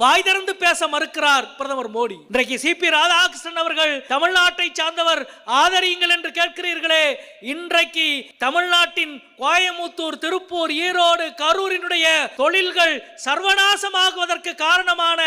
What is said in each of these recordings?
வாய் திறந்து பேச மறுக்கிறார் பிரதமர் மோடி. இன்றைக்கு சிபி ராதாகிருஷ்ணன் அவர்கள் தமிழ்நாட்டை சார்ந்தவர், ஆதரியுங்கள் என்று கேட்கிறீர்களே. இன்றைக்கு தமிழ்நாட்டின் கோயமுத்தூர், திருப்பூர், ஈரோடு, கரூரினுடைய தொழில்கள் சர்வநாசமாகுவதற்கு காரணமான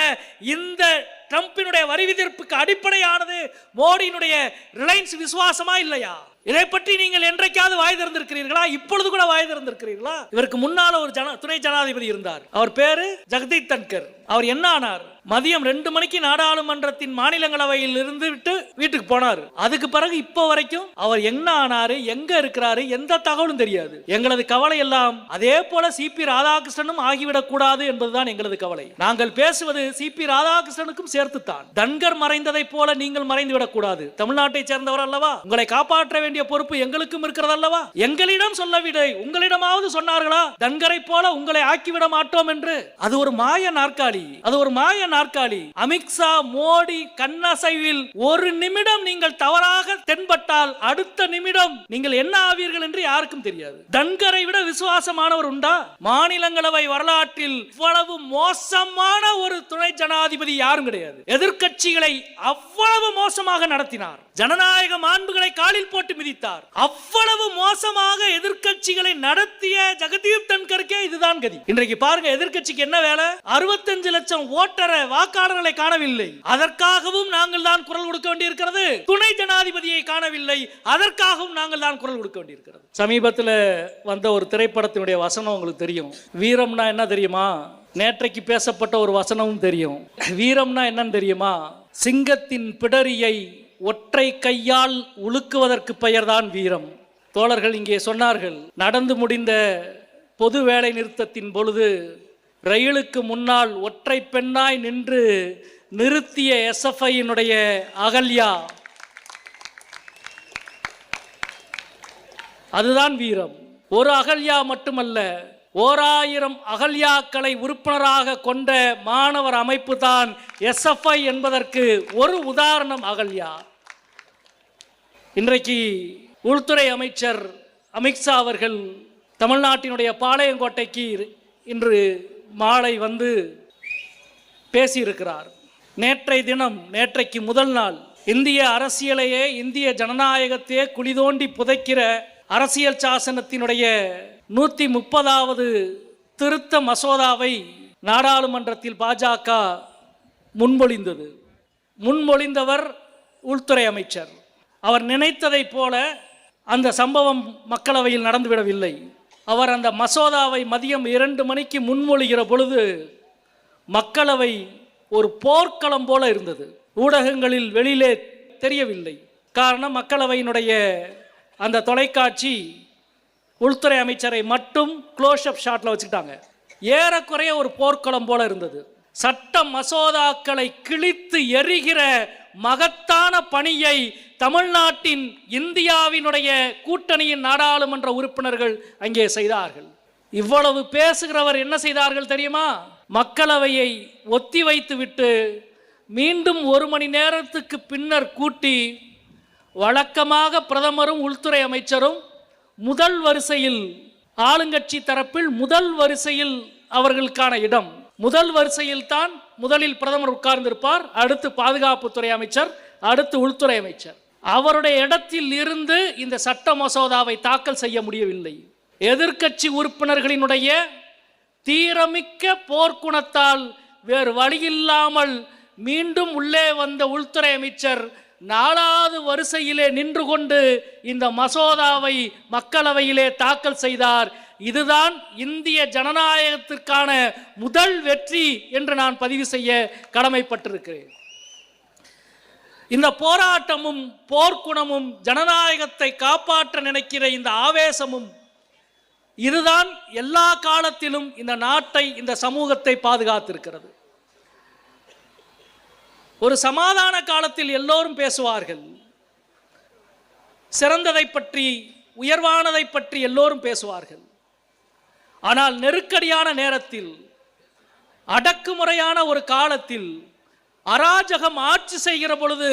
இந்த ட்ரம்பினுடைய வரி விதிப்புக்கு அடிப்படையானது மோடியினுடைய ரிலையன்ஸ் விசுவாசமா இல்லையா? இதை பற்றி நீங்கள் என்றைக்காவது வாய் திறந்திருக்கிறீர்களா? இப்பொழுது கூட வாய் திறந்திருக்கிறீர்களா? இவருக்கு முன்னால ஒரு துணை ஜனாதிபதி இருந்தார், அவர் பேரு ஜெகதீப் தன்கர். அவர் என்ன ஆனார்? மதியம் 2 மணிக்கு நாடாளுமன்றத்தின் மாநிலங்களவையில் இருந்து விட்டு வீட்டுக்கு போனார். அதுக்கு பிறகு இப்போ வரைக்கும் அவர் என்ன ஆனாரு, எங்க இருக்கிறாரு, எந்த தகவலும் தெரியாது. எங்களது கவலை எல்லாம் அதே போல சிபி ராதாகிருஷ்ணனும் ஆகிவிடக் கூடாது என்பதுதான் எங்களது கவலை. நாங்கள் பேசுவது சிபி ராதாகிருஷ்ணனுக்கும் சேர்த்துத்தான். தன்கர் மறைந்ததை போல நீங்கள் மறைந்து விடக் கூடாது. தமிழ்நாட்டை சேர்ந்தவர் அல்லவா, உங்களை காப்பாற்ற வேண்டிய பொறுப்பு எங்களுக்கும் இருக்கிறது அல்லவா? எங்களிடம் சொல்லவில்லை, உங்களிடமாவது சொன்னார்களா தன்கரை போல உங்களை ஆக்கிவிட மாட்டோம் என்று? அது ஒரு மாய நாற்காலி, அது ஒரு மாய நாற்காலி. அமித்ஷா, மோடி கண்ணசைவில் ஒரு நிமிடம் நீங்கள் தவறாக தென்பட்டால் அடுத்த நிமிடம் நீங்கள் என்ன ஆவீர்கள் என்று யாருக்கும் தெரியாது. தன்கரை விட விசுவாசமானவர் உண்டா? மாநிலங்களவை வரலாற்றில் இவ்வளவு மோசமான ஒரு துணை ஜனாதிபதி யாரும் கிடையாது. எதிர்க்கட்சிகளை அவ்வளவு மோசமாக நடத்தினார், ஜனநாயக மாண்புகளை காலில் போட்டு மிதித்தார். அவ்வளவு மோசமாக எதிர்க்கட்சிகளை நடத்திய ஜெகதீப் தன்கருக்கே இதுதான் கதி. இன்றைக்கு பாருங்க, எதிர்க்கட்சிக்கு என்ன வேலை? 65 லட்சம் ஓட்டர வாக்காளர்களை காணவில்லை, அதற்காகவும் நாங்கள் தான் குரல் கொடுக்க வேண்டியிருக்கிறது. துணை ஜனாதிபதியை காணவில்லை, அதற்காகவும் நாங்கள் தான் குரல் கொடுக்க வேண்டியிருக்கிறது. சமீபத்தில் வந்த ஒரு திரைப்படத்தினுடைய வசனம் உங்களுக்கு தெரியும். வீரம்னா என்ன தெரியுமா? நேற்றைக்கு பேசப்பட்ட ஒரு வசனமும் தெரியும். வீரம்னா என்னன்னு தெரியுமா? சிங்கத்தின் பிடரியை ஒற்றை கையால் உலுக்குவதற்கு பெயர்தான் வீரம். தோழர்கள் இங்கே சொன்னார்கள், நடந்து முடிந்த பொது வேலை நிறுத்தத்தின் பொழுது ரயிலுக்கு முன்னால் ஒற்றை பெண்ணாய் நின்று நிறுத்திய எஸ்எஃப்ஐயினுடைய அகல்யா, அதுதான் வீரம். ஒரு அகல்யா மட்டுமல்ல, 1000 அகல்யாக்களை உறுப்பினராக கொண்ட மாணவர் அமைப்பு தான் எஸ்எஃப்ஐ என்பதற்கு ஒரு உதாரணம் அகல்யா. இன்றைக்கு உள்துறை அமைச்சர் அமித்ஷா அவர்கள் தமிழ்நாட்டினுடைய பாளையங்கோட்டைக்கு இன்று மாலை வந்து பேசியிருக்கிறார். நேற்றைக்கு முதல் நாள் இந்திய அரசியலையே, இந்திய ஜனநாயகத்தையே குளிதோண்டி புதைக்கிற அரசியல் சாசனத்தினுடைய 130வது திருத்த மசோதாவை நாடாளுமன்றத்தில் பாஜக முன்மொழிந்தது. முன்மொழிந்தவர் உள்துறை அமைச்சர். அவர் நினைத்ததை போல அந்த சம்பவம் மக்களவையில் நடந்துவிடவில்லை. அவர் அந்த மசோதாவை மதியம் 2 மணிக்கு முன்மொழிகிற பொழுது மக்களவை ஒரு போர்க்களம் போல இருந்தது. ஊடகங்களில் வெளியிலே தெரியவில்லை. காரணம், மக்களவையினுடைய அந்த தொலைக்காட்சி உள்துறை அமைச்சரை மட்டும் க்ளோஸ் அப் ஷாட்ல வச்சுக்கிட்டாங்க. ஏறக்குறைய ஒரு போர்க்களம் போல இருந்தது. சட்ட மசோதாக்களை கிழித்து எரிகிற மகத்தான பணியை தமிழ்நாட்டின் இந்தியாவினுடைய கூட்டணியின் நாடாளுமன்ற உறுப்பினர்கள் அங்கே செய்தார்கள். இவ்வளவு பேசுகிறவர் என்ன செய்தார்கள் தெரியுமா? மக்களவையை ஒத்தி வைத்துவிட்டு மீண்டும் 1 மணி நேரத்துக்கு பின்னர் கூட்டி, வழக்கமாக பிரதமரும் உள்துறை அமைச்சரும் முதல் வரிசையில், ஆளுங்கட்சி தரப்பில் முதல் வரிசையில் அவர்களுக்கான இடம், முதல் வரிசையில் தான் முதலில் பிரதமர் உட்கார்ந்திருப்பார், அடுத்து பாதுகாப்புத்துறை அமைச்சர், அடுத்து உள்துறை அமைச்சர். அவருடைய இடத்தில் இருந்து இந்த சட்ட மசோதாவை தாக்கல் செய்ய முடியவில்லை. எதிர்க்கட்சி உறுப்பினர்களினுடைய தீரமிக்க போர்க்குணத்தால் வேறு வழியில்லாமல் மீண்டும் உள்ளே வந்த உள்துறை அமைச்சர் 4வது வரிசையிலே நின்று கொண்டு இந்த மசோதாவை மக்களவையிலே தாக்கல் செய்தார். இதுதான் இந்திய ஜனநாயகத்திற்கான முதல் வெற்றி என்று நான் பதிவு செய்ய கடமைப்பட்டிருக்கிறேன். இந்த போராட்டமும் போர்க்குணமும் ஜனநாயகத்தை காப்பாற்ற நினைக்கிற இந்த ஆவேசமும் இதுதான் எல்லா காலத்திலும் இந்த நாட்டை, இந்த சமூகத்தை பாதுகாத்திருக்கிறது. ஒரு சமாதான காலத்தில் எல்லோரும் பேசுவார்கள், சிறந்ததை பற்றி, உயர்வானதை பற்றி எல்லோரும் பேசுவார்கள். ஆனால் நெருக்கடியான நேரத்தில், அடக்குமுறையான ஒரு காலத்தில், அராஜகம் ஆட்சி செய்கிற பொழுது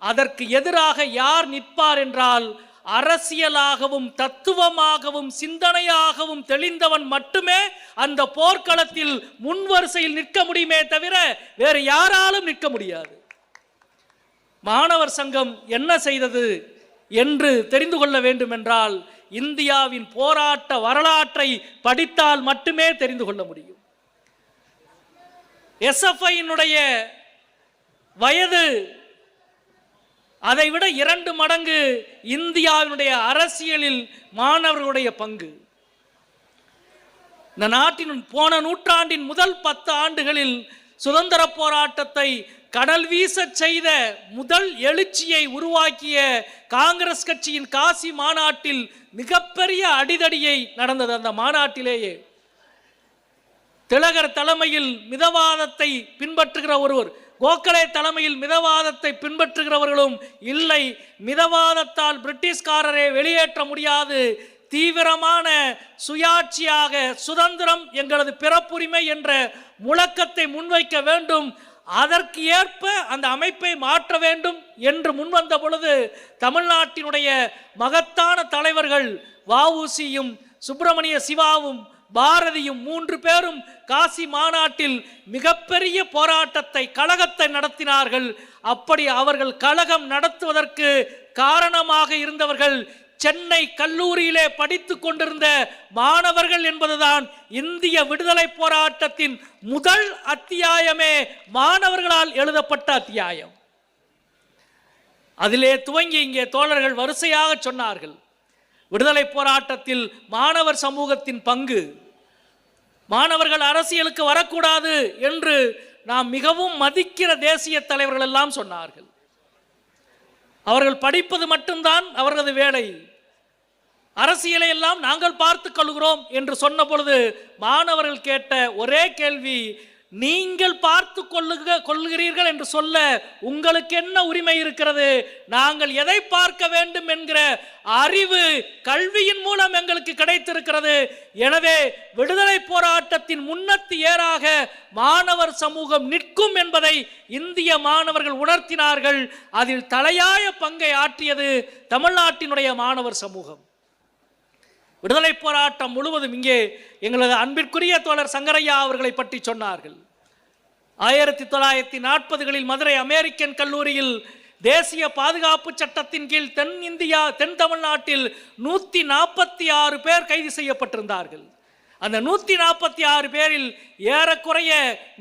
அதற்கு எதிராக யார் நிற்பார் என்றால் அரசியலாகவும் தத்துவமாகவும் சிந்தனையாகவும் தெளிந்தவன் மட்டுமே அந்த போர்க்களத்தில் முன்வரிசையில் நிற்க முடியுமே தவிர வேறு யாராலும் நிற்க முடியாது. மாணவர் சங்கம் என்ன செய்தது என்று தெரிந்து கொள்ள வேண்டும் என்றால் இந்தியாவின் போராட்ட வரலாற்றை படித்தால் மட்டுமே தெரிந்து கொள்ள முடியும். எஸ்எஃப்ஐயினுடைய வயது அதைவிட 2 மடங்கு இந்தியாவினுடைய அரசியலில் மாணவர்களுடைய பங்கு. இந்த நாட்டின் போன நூற்றாண்டின் முதல் 10 ஆண்டுகளில் சுதந்திர போராட்டத்தை கடல் வீச செய்த முதல் எழுச்சியை உருவாக்கிய காங்கிரஸ் கட்சியின் காசி மாநாட்டில் மிகப்பெரிய அடிதடியை நடந்தது. அந்த மாநாட்டிலேயே திலகர் தலைமையில் மிதவாதத்தை பின்பற்றுகிற ஒருவர், கோகலே தலைமையில் மிதவாதத்தை பின்பற்றுகிறவர்களும் இல்லை, மிதவாதத்தால் பிரிட்டிஷ்காரரை வெளியேற்ற முடியாது, தீவிரமான சுயாட்சியாக சுதந்திரம் எங்களது பிறப்புரிமை என்ற முழக்கத்தை முன்வைக்க வேண்டும், அதற்கு ஏற்ப அந்த அமைப்பை மாற்ற வேண்டும் என்று முன்வந்த பொழுது தமிழ்நாட்டினுடைய மகத்தான தலைவர்கள் வ.உ.சியும் சுப்பிரமணிய சிவாவும் பாரதியும் 3 பேரும் காசி மாநாட்டில் மிகப்பெரிய போராட்டத்தை கழகத்தை நடத்தினார்கள். அப்படி அவர்கள் கழகம் நடத்துவதற்கு காரணமாக இருந்தவர்கள் சென்னை கல்லூரியிலே படித்துக் கொண்டிருந்த மாணவர்கள் என்பதுதான் இந்திய விடுதலை போராட்டத்தின் முதல் அத்தியாயமே மாணவர்களால் எழுதப்பட்ட அத்தியாயம். அதிலே துவங்கி இங்கே தோழர்கள் வரிசையாக சொன்னார்கள். விடுதலை போராட்டத்தில் மாணவர் சமூகத்தின் பங்கு, மாணவர்கள் அரசியலுக்கு வரக்கூடாது என்று நாம் மிகவும் மதிக்கிற தேசிய தலைவர்கள் எல்லாம் சொன்னார்கள். அவர்கள் படிப்பது மட்டும்தான் அவர்களது வேலை, அரசியலை எல்லாம் நாங்கள் பார்த்துக் கொள்கிறோம் என்று சொன்ன பொழுது மாணவர்கள் கேட்ட ஒரே கேள்வி, நீங்கள் பார்த்து கொள்ளுகிறீர்கள் என்று சொல்ல உங்களுக்கு என்ன உரிமை இருக்கிறது? நாங்கள் எதை பார்க்க வேண்டும் என்கிற அறிவு கல்வியின் மூலம் எங்களுக்கு கிடைத்திருக்கிறது. எனவே விடுதலை போராட்டத்தின் முன்னத்து ஏறாக மாணவர் சமூகம் நிற்கும் என்பதை இந்திய மாணவர்கள் உணர்த்தினார்கள். அதில் தலையாய பங்கை ஆற்றியது தமிழ்நாட்டினுடைய மாணவர் சமூகம். விடுதலை போராட்டம் முழுவதும் இங்கே எங்களது அன்பிற்குரிய தோழர் சங்கரையா அவர்களை பற்றி சொன்னார்கள். 1940களில் மதுரை அமெரிக்கன் கல்லூரியில் தேசிய பாதுகாப்பு சட்டத்தின் கீழ் தென் தமிழ்நாட்டில் 146 பேர் கைது செய்யப்பட்டிருந்தார்கள். அந்த 146 பேரில் ஏறக்குறைய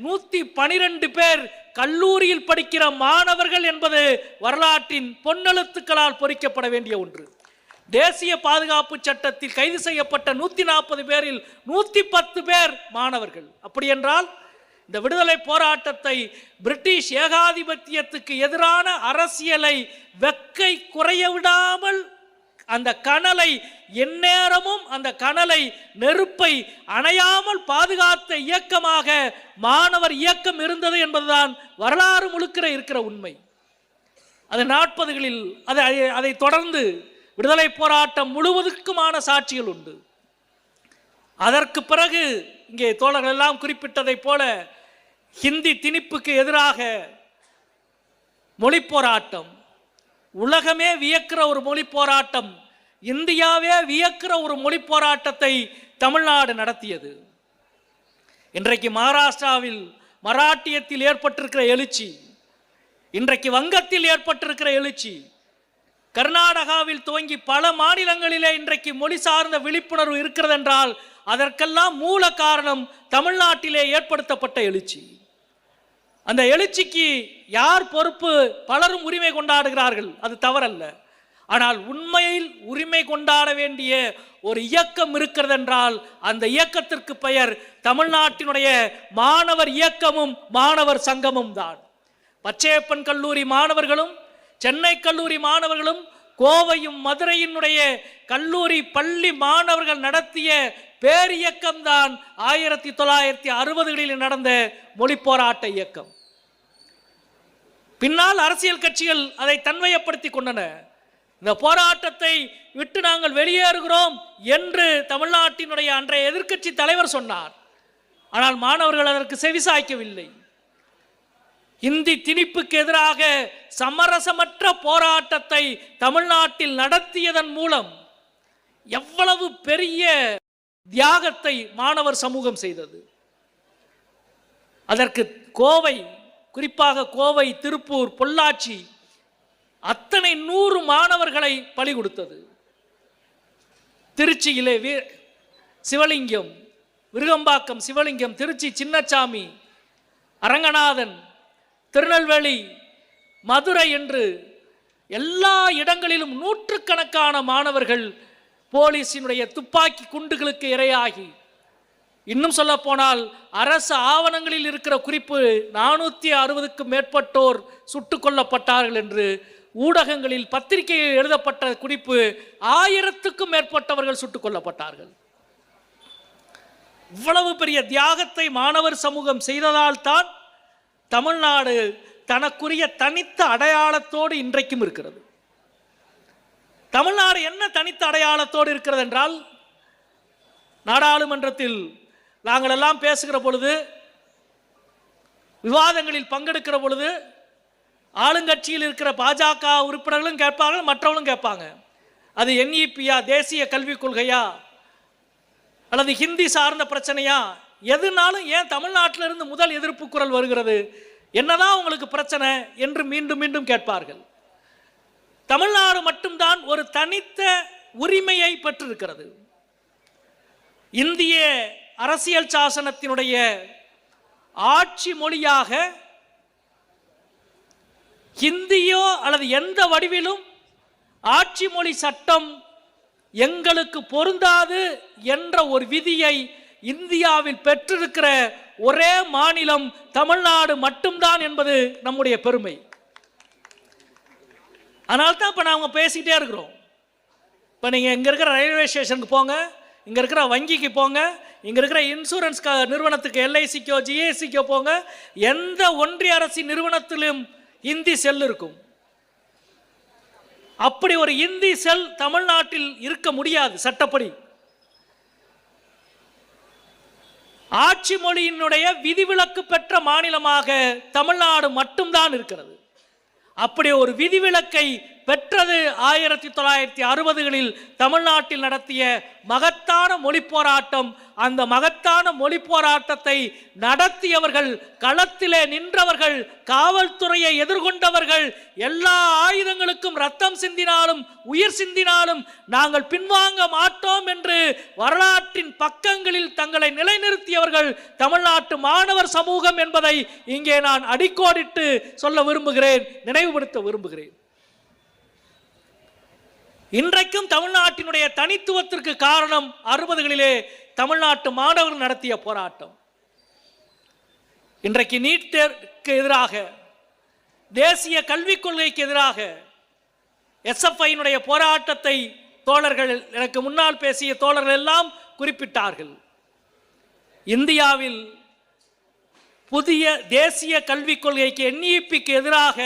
112 பேர் கல்லூரியில் படிக்கிற மாணவர்கள் என்பது வரலாற்றின் பொன்னெழுத்துக்களால் பொறிக்கப்பட வேண்டிய ஒன்று. தேசிய பாதுகாப்பு சட்டத்தில் கைது செய்யப்பட்ட 140 பேரில் 110 பேர் மாணவர்கள். அப்படி என்றால் இந்த விடுதலை போராட்டத்தை பிரிட்டிஷ் ஏகாதிபத்தியத்துக்கு எதிரான அரசியலை வெக்கை குறைய விடாமல் அந்த கனலை எந்நேரமும் அந்த கனலை நெருப்பை அணையாமல் பாதுகாத்த இயக்கமாக மாணவர் இயக்கம் இருந்தது என்பதுதான் வரலாறு முழுக்கிற இருக்கிற உண்மை. அது 40களில் அதை தொடர்ந்து விடுதலை போராட்டம் முழுவதுக்குமான சாட்சிகள் உண்டு. அதற்கு பிறகு இங்கே தோழர்கள் எல்லாம் குறிப்பிட்டதை போல ஹிந்தி திணிப்புக்கு எதிராக மொழி போராட்டம், உலகமே வியக்கிற ஒரு மொழி போராட்டம், இந்தியாவே வியக்கிற ஒரு மொழி போராட்டத்தை தமிழ்நாடு நடத்தியது. இன்றைக்கு மகாராஷ்டிராவில் மராட்டியத்தில் ஏற்பட்டிருக்கிற எழுச்சி, இன்றைக்கு வங்கத்தில் ஏற்பட்டிருக்கிற எழுச்சி, கர்நாடகாவில் துவங்கி பல மாநிலங்களிலே இன்றைக்கு மொழி சார்ந்த விழிப்புணர்வு இருக்கிறது என்றால் அதற்கெல்லாம் மூல காரணம் தமிழ்நாட்டிலே ஏற்படுத்தப்பட்ட எழுச்சி. அந்த எழுச்சிக்கு யார் பொறுப்பு? பலரும் உரிமை கொண்டாடுகிறார்கள், அது தவறல்ல. ஆனால் உண்மையில் உரிமை கொண்டாட வேண்டிய ஒரு இயக்கம் இருக்கிறது என்றால் அந்த இயக்கத்திற்கு பெயர் தமிழ்நாட்டினுடைய மாணவர் இயக்கமும் மாணவர் சங்கமும் தான். பச்சையப்பன் கல்லூரி மாணவர்களும் சென்னை கல்லூரி மாணவர்களும் கோவையும் மதுரையினுடைய கல்லூரி பள்ளி மாணவர்கள் நடத்திய பேரியக்கம்தான் 1960களில் நடந்த மொழி போராட்ட இயக்கம். பின்னால் அரசியல் கட்சிகள் அதை தன்மையப்படுத்தி கொண்டன. இந்த போராட்டத்தை விட்டு நாங்கள் வெளியேறுகிறோம் என்று தமிழ்நாட்டினுடைய அன்றைய எதிர்க்கட்சி தலைவர் சொன்னார். ஆனால் மாணவர்கள் அதற்கு செவிசாய்க்கவில்லை. இந்தி திணிப்புக்கு எதிராக சமரசமற்ற போராட்டத்தை தமிழ்நாட்டில் நடத்தியதன் மூலம் எவ்வளவு பெரிய தியாகத்தை மாணவர் சமூகம் செய்தது. அதற்கு கோவை, குறிப்பாக கோவை, திருப்பூர், பொள்ளாச்சி அத்தனை 100 மாணவர்களை பலி கொடுத்தது. திருச்சியிலே சிவலிங்கம், விருகம்பாக்கம் சிவலிங்கம், திருச்சி சின்னசாமி, அரங்கநாதன், திருநெல்வேலி, மதுரை என்று எல்லா இடங்களிலும் நூற்றுக்கணக்கான மாணவர்கள் போலீசினுடைய துப்பாக்கி குண்டுகளுக்கு இரையாகி, இன்னும் சொல்ல போனால் அரசு ஆவணங்களில் இருக்கிற குறிப்பு 460க்கும் மேற்பட்டோர் சுட்டுக் கொல்லப்பட்டார்கள் என்று, ஊடகங்களில் பத்திரிகையில் எழுதப்பட்ட குறிப்பு 1000க்கும் மேற்பட்டவர்கள் சுட்டுக் கொல்லப்பட்டார்கள். இவ்வளவு பெரிய தியாகத்தை மாணவர் சமூகம் செய்ததால் தான் தமிழ்நாடு தனக்குரிய தனித்த அடையாளத்தோடு இன்றைக்கும் இருக்கிறது. தமிழ்நாடு என்ன தனித்த அடையாளத்தோடு இருக்கிறது என்றால், நாடாளுமன்றத்தில் நாங்கள் எல்லாம் பேசுகிற பொழுது, விவாதங்களில் பங்கெடுக்கிற பொழுது, ஆளுங்கட்சியில் இருக்கிற பாஜக உறுப்பினர்களும் கேட்பார்கள், மற்றவர்களும் கேட்பாங்க, அது NEP-யா, தேசிய கல்விக் கொள்கையா, அல்லது ஹிந்தி சார்ந்த பிரச்சனையா, எதுனாலும் ஏன் தமிழ்நாட்டிலிருந்து முதல் எதிர்ப்பு குரல் வருகிறது, என்னதான் உங்களுக்கு பிரச்சனை என்று மீண்டும் மீண்டும் கேட்பார்கள். தமிழ்நாடு மட்டும்தான் ஒரு தனித்த உரிமையை பெற்றிருக்கிறது. இந்திய அரசியல் சாசனத்தினுடைய ஆட்சி மொழியாக ஹிந்தியோ அல்லது எந்த வடிவிலும் ஆட்சி மொழி சட்டம் எங்களுக்கு பொருந்தாது என்ற ஒரு விதியை இந்தியாவில் பெற்றிருக்கிற ஒரே மாநிலம் தமிழ்நாடு மட்டும்தான் என்பது நம்முடைய பெருமை. அதனால்தான் இப்போ நாங்கள் பேசிக்கிட்டே இருக்கிறோம். இப்போ நீங்கள் இங்கே இருக்கிற ரயில்வே ஸ்டேஷனுக்கு போங்க, இங்கே இருக்கிற வங்கிக்கு போங்க, இங்கே இருக்கிற இன்சூரன்ஸ் நிறுவனத்துக்கு LICக்கோ GSCக்கோ போங்க, எந்த ஒன்றிய அரசு நிறுவனத்திலும் இந்தி செல் இருக்கும். அப்படி ஒரு இந்தி செல் தமிழ்நாட்டில் இருக்க முடியாது சட்டப்படி. ஆட்சி மொழியினுடைய விதிவிலக்கு பெற்ற மாநிலமாக தமிழ்நாடு மட்டும்தான் இருக்கிறது. அப்படி ஒரு விதிவிலக்கை பெற்றது 1960களில் தமிழ்நாட்டில் நடத்திய மகத்தான மொழி போராட்டம். அந்த மகத்தான மொழி போராட்டத்தை நடத்தியவர்கள், களத்திலே நின்றவர்கள், காவல்துறையை எதிர்கொண்டவர்கள், எல்லா ஆயுதங்களுக்கும் ரத்தம் சிந்தினாலும் உயிர் சிந்தினாலும் நாங்கள் பின்வாங்க மாட்டோம் என்று வரலாற்றின் பக்கங்களில் தங்களை நிலைநிறுத்தியவர்கள் தமிழ்நாட்டு மாணவர் சமூகம் என்பதை இங்கே நான் அடிக்கோடிட்டு சொல்ல விரும்புகிறேன், நினைவுபடுத்த விரும்புகிறேன். இன்றைக்கும் தமிழ்நாட்டினுடைய தனித்துவத்திற்கு காரணம் 60களிலே தமிழ்நாட்டு மாணவர்கள் நடத்திய போராட்டம். இன்றைக்கு நீட் தேர்வுக்கு எதிராக, தேசிய கல்விக் கொள்கைக்கு எதிராக SFIயினுடைய போராட்டத்தை தோழர்கள், எனக்கு முன்னால் பேசிய தோழர்கள் எல்லாம் குறிப்பிட்டார்கள். இந்தியாவில் புதிய தேசிய கல்விக் கொள்கைக்கு NEPக்கு எதிராக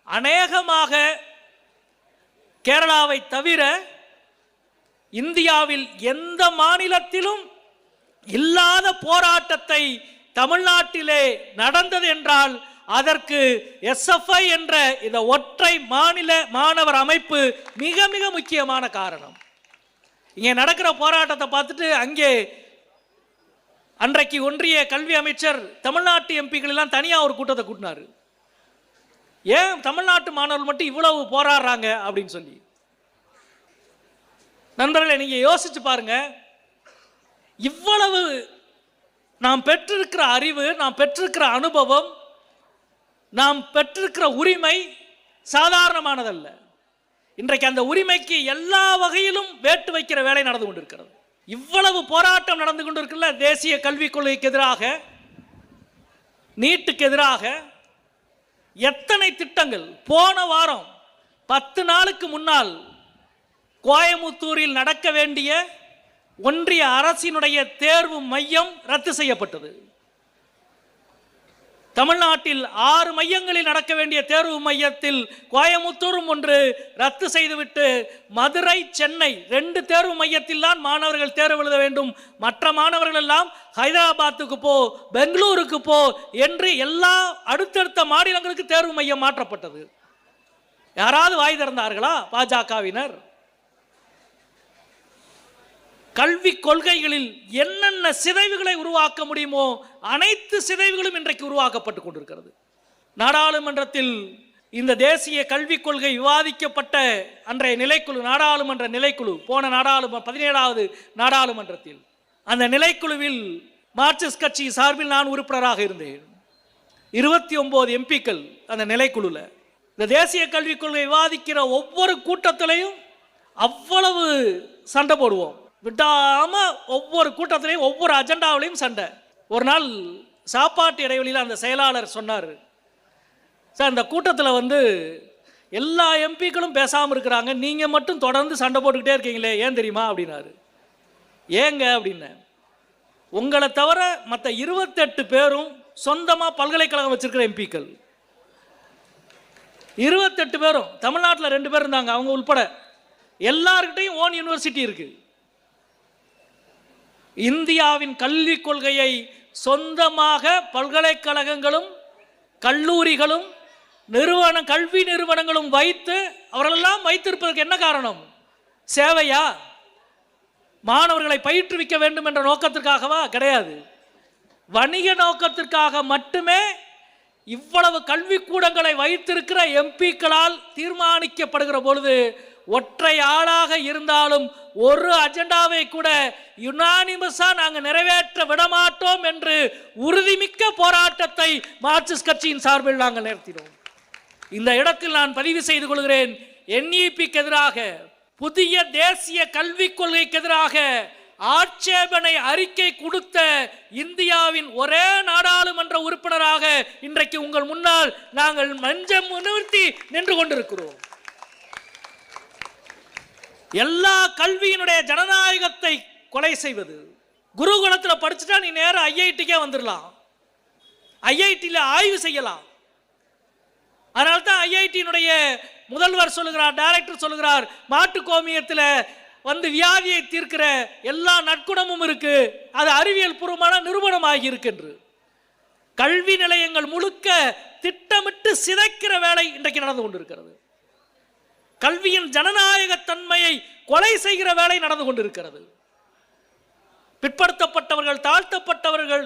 அநேகமாக கேரளாவை தவிர இந்தியாவில் எந்த மாநிலத்திலும் இல்லாத போராட்டத்தை தமிழ்நாட்டிலே நடந்தது என்றால் அதற்கு SFI என்ற இந்த ஒற்றை மாநில மாணவர் அமைப்பு மிக மிக முக்கியமான காரணம். இங்கே நடக்கிற போராட்டத்தை பார்த்துட்டு அங்கே அன்றைக்கு ஒன்றிய கல்வி அமைச்சர் தமிழ்நாட்டு எம்பிக்கள் எல்லாம் தனியாக ஒரு கூட்டத்தை கூட்டினார். ஏன் தமிழ்நாட்டு மாணவர்கள் மட்டும் இவ்வளவு போராடுறாங்க அப்படின்னு சொல்லி. நண்பர்களை நீங்க யோசிச்சு பாருங்க, இவ்வளவு நாம் பெற்றிருக்கிற அறிவு, நாம் பெற்றிருக்கிற அனுபவம், நாம் பெற்றிருக்கிற உரிமை சாதாரணமானதல்ல. இன்றைக்கு அந்த உரிமைக்கு எல்லா வகையிலும் வேட்டு வைக்கிற வேலை நடந்து கொண்டிருக்கிறது. இவ்வளவு போராட்டம் நடந்து கொண்டிருக்கிற தேசிய கல்விக் கொள்கைக்கு எதிராக, நீட்டுக்கு எதிராக எத்தனை திட்டங்கள். போன வாரம் 10 நாளுக்கு முன்னால் கோயமுத்தூரில் நடக்க வேண்டிய ஒன்றிய அரசினுடைய தேர்வு மையம் ரத்து செய்யப்பட்டது. தமிழ்நாட்டில் 6 மையங்களில் நடக்க வேண்டிய தேர்வு மையத்தில் கோயமுத்தூரும் ஒன்று ரத்து செய்துவிட்டு மதுரை, சென்னை 2 தேர்வு மையத்தில் தான் மாணவர்கள் தேர்வு எழுத வேண்டும். மற்ற மாணவர்கள் எல்லாம் ஹைதராபாத்துக்கு போ, பெங்களூருக்கு போ என்று எல்லா அடுத்தடுத்த மாநிலங்களுக்கு தேர்வு மையம் மாற்றப்பட்டது. யாராவது வாய் திறந்தார்களா பாஜகவினர்? கல்வி கொள்கைகளில் என்னென்ன சிதைவுகளை உருவாக்க முடியுமோ அனைத்து சிதைவுகளும் இன்றைக்கு உருவாக்கப்பட்டு கொண்டிருக்கிறது. நாடாளுமன்றத்தில் இந்த தேசிய கல்விக் கொள்கை விவாதிக்கப்பட்ட அன்றைய நிலைக்குழு, நாடாளுமன்ற நிலைக்குழு, போன 17வது நாடாளுமன்றத்தில் அந்த நிலைக்குழுவில் மார்க்சிஸ்ட் கட்சி சார்பில் நான் உறுப்பினராக இருந்தேன். 29 எம்பிக்கள் அந்த நிலைக்குழுல. இந்த தேசிய கல்விக் கொள்கை விவாதிக்கிற ஒவ்வொரு கூட்டத்திலையும் அவ்வளவு சண்டை போடுவோம், விடாம ஒவ்வொரு கூட்டத்திலையும் ஒவ்வொரு அஜெண்டாவிலையும் சண்டை. ஒரு நாள் சாப்பாட்டு இடைவெளியில் அந்த செயலாளர் சொன்னார், சார் இந்த கூட்டத்தில் எல்லா எம்பிக்களும் பேசாமல் இருக்கிறாங்க, நீங்கள் மட்டும் தொடர்ந்து சண்டை போட்டுக்கிட்டே இருக்கீங்களே, ஏன் தெரியுமா அப்படின்னாரு. ஏங்க அப்படின்ன, உங்களை தவிர மற்ற 28 பேரும் சொந்தமாக பல்கலைக்கழகம் வச்சிருக்கிற எம்பிக்கள் 28 பேரும். தமிழ்நாட்டில் 2 பேர் இருந்தாங்க, அவங்க உள்பட எல்லார்கிட்டையும் ஓன் யூனிவர்சிட்டி இருக்கு. இந்தியாவின் கல்விக் கொள்கையை சொந்தமாக பல்கலைக்கழகங்களும் கல்லூரிகளும் கல்வி நிறுவனங்களும் வைத்து அவர்களெல்லாம் வைத்திருப்பதற்கு என்ன காரணம்? சேவையா? மாணவர்களை பயிற்றுவிக்க வேண்டும் என்ற நோக்கத்திற்காகவா? கிடையாது. வணிக நோக்கத்திற்காக மட்டுமே இவ்வளவு கல்விக்கூடங்களை வைத்திருக்கிற எம்பிக்களால் தீர்மானிக்கப்படுகிற பொழுது ஒற்றை ஆளாக இருந்தாலும் ஒரு அஜெண்டாவை கூட யுனானிமஸா நாங்கள் நிறைவேற்ற விடமாட்டோம் என்று உறுதிமிக்க போராட்டத்தை மார்க்சிஸ்ட் கட்சியின் சார்பில் நாங்கள் நடத்தினோம். இந்த இடத்தில் நான் பதிவு செய்து கொள்கிறேன், NEPக்கு எதிராக, புதிய தேசிய கல்விக் கொள்கைக்கு எதிராக ஆட்சேபனை அறிக்கை கொடுத்த இந்தியாவின் ஒரே நாடாளுமன்ற உறுப்பினராக இன்றைக்கு உங்கள் முன்னால் நாங்கள் மஞ்சம் நிறுத்தி நின்று கொண்டிருக்கிறோம். எல்லா கல்வியினுடைய ஜனநாயகத்தை கொலை செய்வது. குருகுலத்தில் படிச்சுட்டா நீ நேரம் IITக்கே வந்துடலாம், IITல ஆய்வு செய்யலாம். அதனால தான் IITனுடைய முதல்வர் சொல்லுகிறார், டைரக்டர் சொல்லுகிறார், மாட்டு கோமியத்தில் வியாதியை தீர்க்கிற எல்லா நற்குணமும் இருக்கு, அது அறிவியல் பூர்வமான நிரூபணம் ஆகி என்று. கல்வி நிலையங்கள் முழுக்க திட்டமிட்டு சிதைக்கிற வேலை இன்றைக்கு நடந்து கொண்டிருக்கிறது. கல்வியின் ஜனநாயக தன்மையை கொலை செய்கிற வேலை நடந்து கொண்டிருக்கிறது. பிற்படுத்தப்பட்டவர்கள், தாழ்த்தப்பட்டவர்கள்,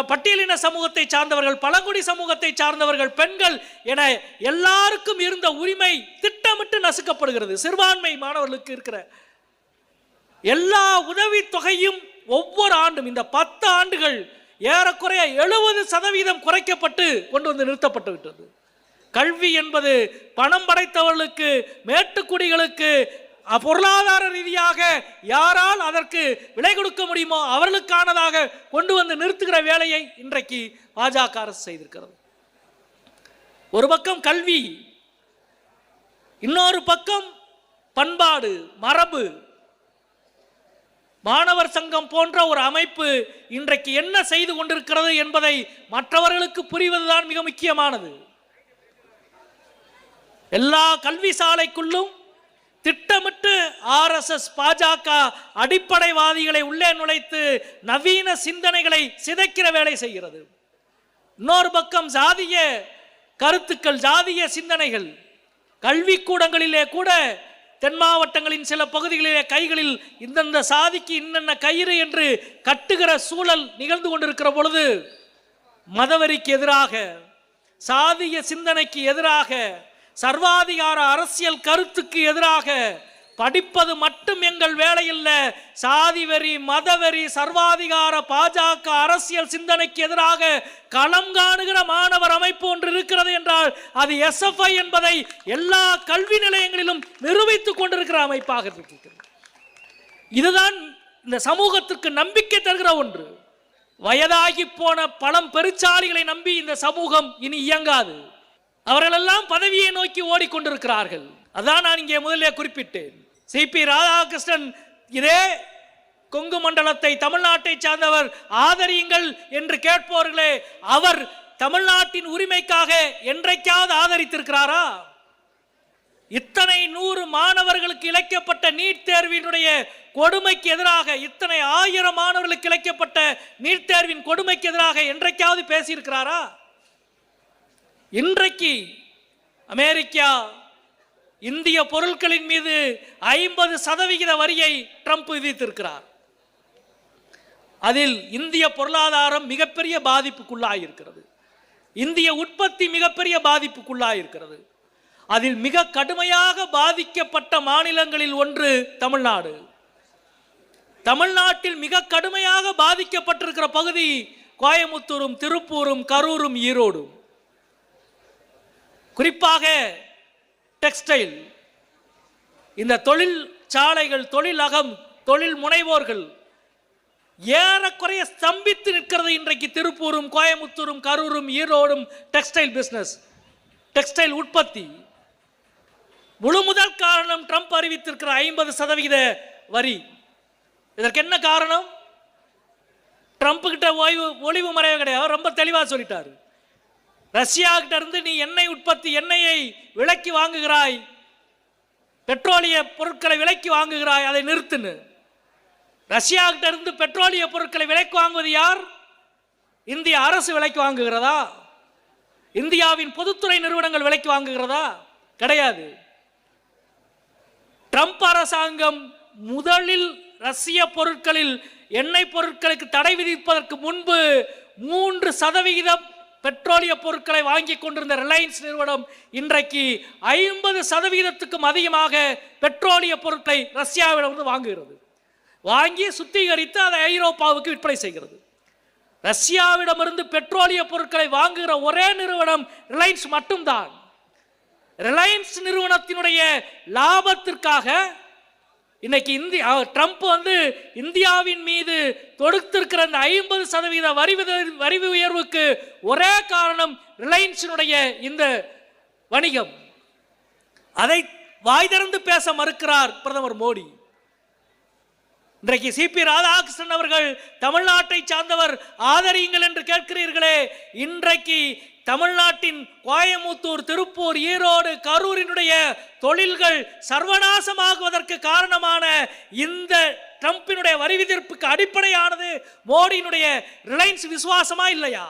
பட்டியலின சமூகத்தை சார்ந்தவர்கள், பழங்குடி சமூகத்தை சார்ந்தவர்கள், பெண்கள் என எல்லாருக்கும் இருந்த உரிமை திட்டமிட்டு நசுக்கப்படுகிறது. சிறுபான்மை மாணவர்களுக்கு இருக்கிற எல்லா உதவி தொகையும் ஒவ்வொரு ஆண்டும் இந்த 10 ஆண்டுகள் ஏறக்குறைய 70% குறைக்கப்பட்டு கொண்டு நிறுத்தப்பட்டு விட்டது. கல்வி என்பது பணம் படைத்தவர்களுக்கு, மேட்டுக்குடிகளுக்கு, பொருளாதார ரீதியாக யாரால் அதற்கு விலை கொடுக்க முடியுமோ அவர்களுக்கானதாக கொண்டு நிறுத்துகிற வேலையை இன்றைக்கு பாஜக அரசு செய்திருக்கிறது. ஒரு பக்கம் கல்வி, இன்னொரு பக்கம் பண்பாடு, மரபு. மாணவர் சங்கம் போன்ற ஒரு அமைப்பு இன்றைக்கு என்ன செய்து கொண்டிருக்கிறது என்பதை மற்றவர்களுக்கு புரிவதுதான் மிக முக்கியமானது. எல்லா கல்வி சாலைக்குள்ளும் திட்டமிட்டு RSS பாஜக அடிப்படைவாதிகளை உள்ளே நுழைத்து நவீன சிந்தனைகளை சிதைக்கிற வேலை செய்கிறது. இன்னொரு பக்கம் ஜாதிய கருத்துக்கள், ஜாதிய சிந்தனைகள். கல்விக்கூடங்களிலே கூட தென் மாவட்டங்களின் சில பகுதிகளிலே கைகளில் இந்தந்த சாதிக்கு இன்னென்ன கயிறு என்று கட்டுகிற சூழல் நிகழ்ந்து கொண்டிருக்கிற பொழுது மதவெறிக்கு எதிராக, சாதிய சிந்தனைக்கு எதிராக, சர்வாதிகார அரசியல் கருத்துக்கு எதிராக படிப்பது மட்டும் எங்கள் வேலை இல்லை, சாதி வெறி, மதவெறி, சர்வாதிகார பாஜக அரசியல் சிந்தனைக்கு எதிராக களம் காணுகிற மாணவர் அமைப்பு ஒன்று இருக்கிறது என்றால் அது SFI என்பதை எல்லா கல்வி நிலையங்களிலும் நிரூபித்துக் கொண்டிருக்கிற அமைப்பாக இருக்கிறது. இதுதான் இந்த சமூகத்திற்கு நம்பிக்கை தருகிற ஒன்று. வயதாகி போன பழம் பெருச்சாளிகளை நம்பி இந்த சமூகம் இனி இயங்காது. அவர்களெல்லாம் பதவியை நோக்கி ஓடிக்கொண்டிருக்கிறார்கள். அதான் நான் இங்கே முதலே குறிப்பிட்டேன். CP ராதாகிருஷ்ணன் இதே கொங்கு மண்டலத்தை, தமிழ்நாட்டை சார்ந்தவர், ஆதரியுங்கள் என்று கேட்பவர்களே, அவர் தமிழ்நாட்டின் உரிமைக்காக என்றைக்காவது ஆதரித்திருக்கிறாரா? இத்தனை 100 மாணவர்களுக்கு இழைக்கப்பட்ட நீட் தேர்வினுடைய கொடுமைக்கு எதிராக, இத்தனை 1000 மாணவர்களுக்கு இழைக்கப்பட்ட நீட் தேர்வின் கொடுமைக்கு எதிராக என்றைக்காவது பேசியிருக்கிறாரா? இன்றைக்கு அமெரிக்கா இந்திய பொருட்களின் மீது 50% வரியை ட்ரம்ப் விதித்திருக்கிறார். அதில் இந்திய பொருளாதாரம் மிகப்பெரிய பாதிப்புக்குள்ளாயிருக்கிறது. இந்திய உற்பத்தி மிகப்பெரிய பாதிப்புக்குள்ளாயிருக்கிறது. அதில் மிக கடுமையாக பாதிக்கப்பட்ட மாநிலங்களில் ஒன்று தமிழ்நாடு. தமிழ்நாட்டில் மிக கடுமையாக பாதிக்கப்பட்டிருக்கிற பகுதி கோயமுத்தூரும், திருப்பூரும், கரூரும், ஈரோடும். குறிப்பாக டெக்ஸ்டைல், இந்த தொழிற்சாலைகள், தொழிலகம், தொழில் முனைவோர்கள் ஏறக்குறைய ஸ்தம்பித்து நிற்கிறது. இன்றைக்கு திருப்பூரும், கோயமுத்தூரும், கரூரும், ஈரோடும் டெக்ஸ்டைல் பிசினஸ், டெக்ஸ்டைல் உற்பத்தி. முழு முதல் காரணம் ட்ரம்ப் அறிவித்திருக்கிற 50% வரி. இதற்கு என்ன காரணம்? ட்ரம்ப் கிட்ட ஒளிவு மறைவு கிடையாது, ரொம்ப தெளிவாக சொல்லிட்டாரு. ரஷ்யா கிட்ட இருந்து நீ எண்ணெய் உற்பத்தி, எண்ணெயை விலைக்கு வாங்குகிறாய், பெட்ரோலிய பொருட்களை விலைக்கு வாங்குகிறாய், அதை நிறுத்துன்னு. ரஷ்யா கிட்ட இருந்து பெட்ரோலிய பொருட்களை விலைக்கு வாங்குவது யார்? இந்திய அரசு விலைக்கு வாங்குகிறதா? இந்தியாவின் பொதுத்துறை நிறுவனங்கள் விலைக்கு வாங்குகிறதா? கிடையாது. ட்ரம்ப் அரசாங்கம் முதலில் ரஷ்ய பொருட்களில், எண்ணெய் பொருட்களுக்கு தடை விதிப்பதற்கு முன்பு 3% பெட்ரோலிய பொருட்களை வாங்கி கொண்டிருந்த ரிலையன்ஸ் நிறுவனம் இன்றைக்கு 50%க்கும் அதிகமாக பெட்ரோலிய பொருட்களை ரஷ்யாவிடம் வாங்குகிறது. வாங்கி சுத்திகரித்து அதை ஐரோப்பாவுக்கு விற்பனை செய்கிறது. ரஷ்யாவிடமிருந்து பெட்ரோலிய பொருட்களை வாங்குகிற ஒரே நிறுவனம் ரிலையன்ஸ் மட்டும்தான். ரிலையன்ஸ் நிறுவனத்தினுடைய லாபத்திற்காக இன்னைக்கு ட்ரம்ப் இந்தியாவின் மீது தொடுத்திருக்கிற 50% வரி உயர்வுக்கு ஒரே காரணம் ரிலையன்ஸினுடைய இந்த வணிகம். அதை வாய் திறந்து பேச மறுக்கிறார் பிரதமர் மோடி. இன்றைக்கு சிபி ராதாகிருஷ்ணன் அவர்கள் தமிழ்நாட்டை சார்ந்தவர், ஆதரியுங்கள் என்று கேட்கிறீர்களே. இன்றைக்கு தமிழ்நாட்டின் கோயமுத்தூர், திருப்பூர், ஈரோடு, கரூரினுடைய தொழில்கள் சர்வநாசமாகுவதற்கு காரணமான இந்த ட்ரம்பினுடைய வரி விதிப்புக்கு அடிப்படையானது மோடியினுடைய ரிலையன்ஸ் விசுவாசமா இல்லையா?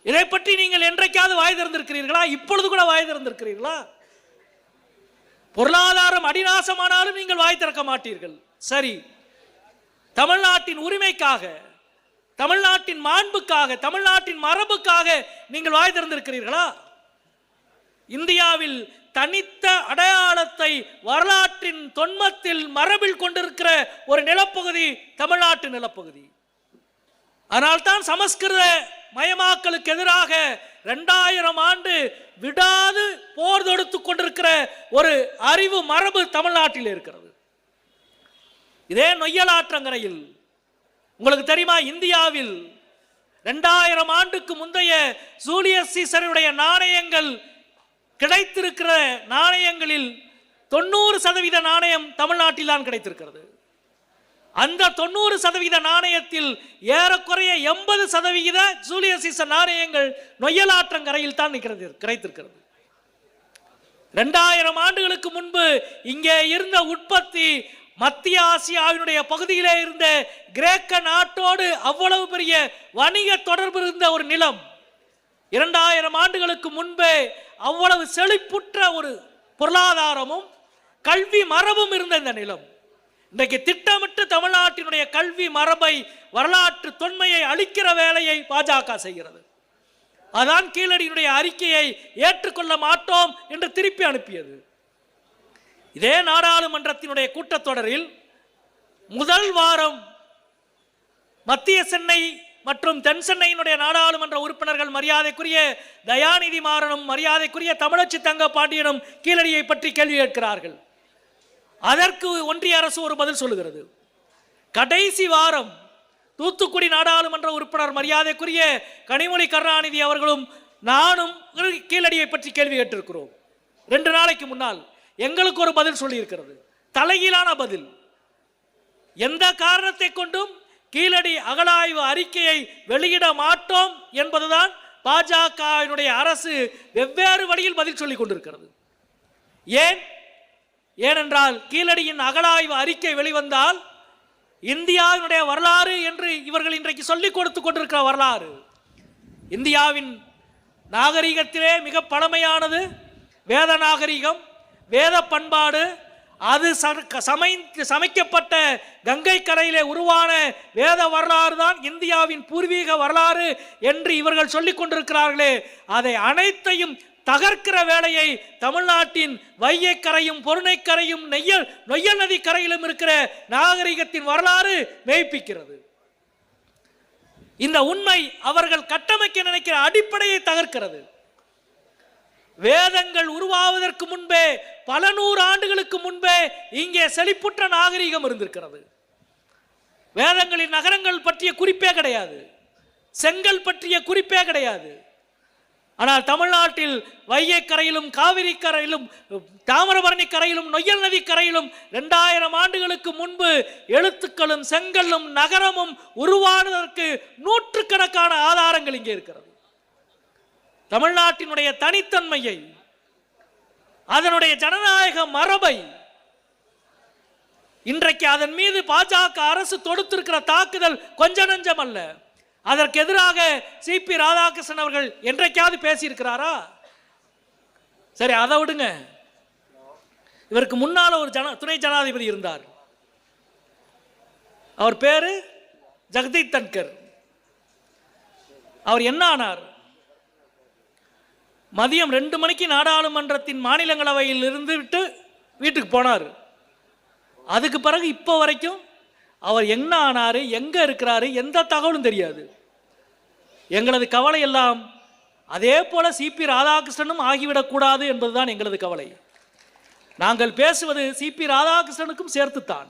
இதை பற்றி நீங்கள் என்றைக்காவது வாய் திறந்திருக்கிறீர்களா? இப்பொழுது கூட வாய் திறந்திருக்கிறீர்களா? பொருளாதாரம் அடிநாசமானாலும் நீங்கள் வாய் திறக்க மாட்டீர்கள். சரி, தமிழ்நாட்டின் உரிமைக்காக, தமிழ்நாட்டின் மாண்புக்காக, தமிழ்நாட்டின் மரபுக்காக நீங்கள் வாய் திறந்திருக்கிறீர்களா? இந்தியாவில் தனித்த அடையாளத்தை வரலாற்றின் தொன்மத்தில், மரபில் கொண்டிருக்கிற ஒரு நிலப்பகுதி தமிழ்நாட்டு நிலப்பகுதி. அதனால்தான் சமஸ்கிருத மயமாக்கலுக்கு எதிராக 2000 ஆண்டு விடாது போர் தொடுத்துக் கொண்டிருக்கிற ஒரு அறிவு மரபு தமிழ்நாட்டில் இருக்கிறது. இதே நொய்யலாற்றங்கரையில் உங்களுக்கு தெரியுமா, இந்தியாவில் 2000 ஆண்டுக்கு முந்தைய ஜூலியஸ் சீசருடைய நாணயங்கள் கிடைத்திருக்கிற நாணயங்களில் 90% நாணயம் தமிழ்நாட்டில் தான் கிடைத்திருக்கிறது. அந்த 90% நாணயத்தில் ஏறக்குறைய 80% ஜூலியஸ் சீசர் நாணயங்கள் நொய்யலாற்றங்கரையில் தான் கிடைத்திருக்கிறது. 2000 ஆண்டுகளுக்கு முன்பு இங்கே இருந்த உற்பத்தி மத்திய ஆசியாவினுடைய பகுதியிலே இருந்த கிரேக்க நாட்டோடு அவ்வளவு பெரிய வணிக தொடர்பு இருந்த ஒரு நிலம். 2000 ஆண்டுகளுக்கு முன்பே அவ்வளவு செழிப்புற்ற ஒரு பொருளாதாரமும் கல்வி மரபும் இருந்த இந்த நிலம் இன்றைக்கு திட்டமிட்டு தமிழ்நாட்டினுடைய கல்வி மரபை, வரலாற்று தொன்மையை அழிக்கிற வேலையை பாஜக செய்கிறது. அதான் கீழடியினுடைய அறிக்கையை ஏற்றுக்கொள்ள மாட்டோம் என்று திருப்பி அனுப்பியது. இதே நாடாளுமன்றத்தினுடைய கூட்டத்தொடரில் முதல் வாரம் மத்திய சென்னை மற்றும் தென் சென்னையினுடைய நாடாளுமன்ற உறுப்பினர்கள் மரியாதைக்குரிய தயாநிதி மாறனும் மரியாதைக்குரிய தமிழச்சி தங்க பாண்டியனும் கீழடியை பற்றி கேள்வி கேட்கிறார்கள். அதற்கு ஒன்றிய அரசு ஒரு பதில் சொல்லுகிறது. கடைசி வாரம் தூத்துக்குடி நாடாளுமன்ற உறுப்பினர் மரியாதைக்குரிய கனிமொழி கருணாநிதி அவர்களும் நானும் கீழடியை பற்றி கேள்வி கேட்டிருக்கிறோம். 2 நாளைக்கு முன்னால் எங்களுக்கு ஒரு பதில் சொல்லி இருக்கிறது. தலைகீழான பதில். எந்த காரணத்தை கொண்டும் கீழடி அகழாய்வு அறிக்கையை வெளியிட மாட்டோம் என்பதுதான் பாஜகவினுடைய அரசு வெவ்வேறு வழியில் பதில் சொல்லிக் கொண்டிருக்கிறது. ஏனென்றால் கீழடியின் அகழாய்வு அறிக்கை வெளிவந்தால் இந்தியாவினுடைய வரலாறு என்று இவர்கள் இன்றைக்கு சொல்லிக் கொடுத்து கொண்டிருக்கிற வரலாறு, இந்தியாவின் நாகரிகத்திலே மிக பழமையானது வேத நாகரிகம், வேத பண்பாடு. அது சமைக்கப்பட்ட கங்கை கரையிலே உருவான வேத வரலாறு தான் இந்தியாவின் பூர்வீக வரலாறு என்று இவர்கள் சொல்லிக் கொண்டிருக்கிறார்களே, அதை அனைத்தையும் தகர்க்கிற வேலையை தமிழ்நாட்டின் வைகை கரையும் பொருணைக்கரையும் நொய்யல் நதி கரையிலும் இருக்கிற நாகரிகத்தின் வரலாறு மெய்ப்பிக்கிறது. இந்த உண்மை அவர்கள் கட்டமைக்க நினைக்கிற அடிப்படையை தகர்க்கிறது. வேதங்கள் உருவாவதற்கு முன்பே, பல நூறு ஆண்டுகளுக்கு முன்பே இங்கே செழிப்புற்ற நாகரிகம் இருந்திருக்கிறது. வேதங்களின் நகரங்கள் பற்றிய குறிப்பே கிடையாது, செங்கல் பற்றிய குறிப்பே கிடையாது. ஆனால் தமிழ்நாட்டில் வைகை கரையிலும் காவிரி கரையிலும் தாமிரபரணி கரையிலும் நொய்யல் நதி கரையிலும் 2000 ஆண்டுகளுக்கு முன்பு எழுத்துக்களும் செங்கல்லும் நகரமும் உருவானதற்கு நூற்றுக்கணக்கான ஆதாரங்கள் இங்கே இருக்கிறது. தமிழ்நாட்டினுடைய தனித்தன்மையை, அதனுடைய ஜனநாயக மரபை இன்றைக்கு அதன் மீது பாஜக அரசு தொடுத்திருக்கிற தாக்குதல் கொஞ்ச நஞ்சம் அல்ல. அதற்கு எதிராக சிபி ராதாகிருஷ்ணன் அவர்கள் என்றைக்காவது பேசியிருக்கிறாரா? சரி, அதை விடுங்க. இவருக்கு முன்னால ஒரு துணை ஜனாதிபதி இருந்தார். அவர் பேரு ஜெகதீப் தன்கர். அவர் என்ன ஆனார்? மதியம் 2 மணிக்கு நாடாளுமன்றத்தின் மாநிலங்களவையில் இருந்து விட்டு வீட்டுக்கு போனார். அதுக்கு பிறகு இப்போ வரைக்கும் அவர் என்ன ஆனாரு, எங்க இருக்கிறாரு, எந்த தகவலும் தெரியாது. எங்களது கவலை எல்லாம் அதே போல சிபி ராதாகிருஷ்ணனும் ஆகிவிடக்கூடாது என்பதுதான் எங்களது கவலை. நாங்கள் பேசுவது சிபி ராதாகிருஷ்ணனுக்கும் சேர்த்துத்தான்.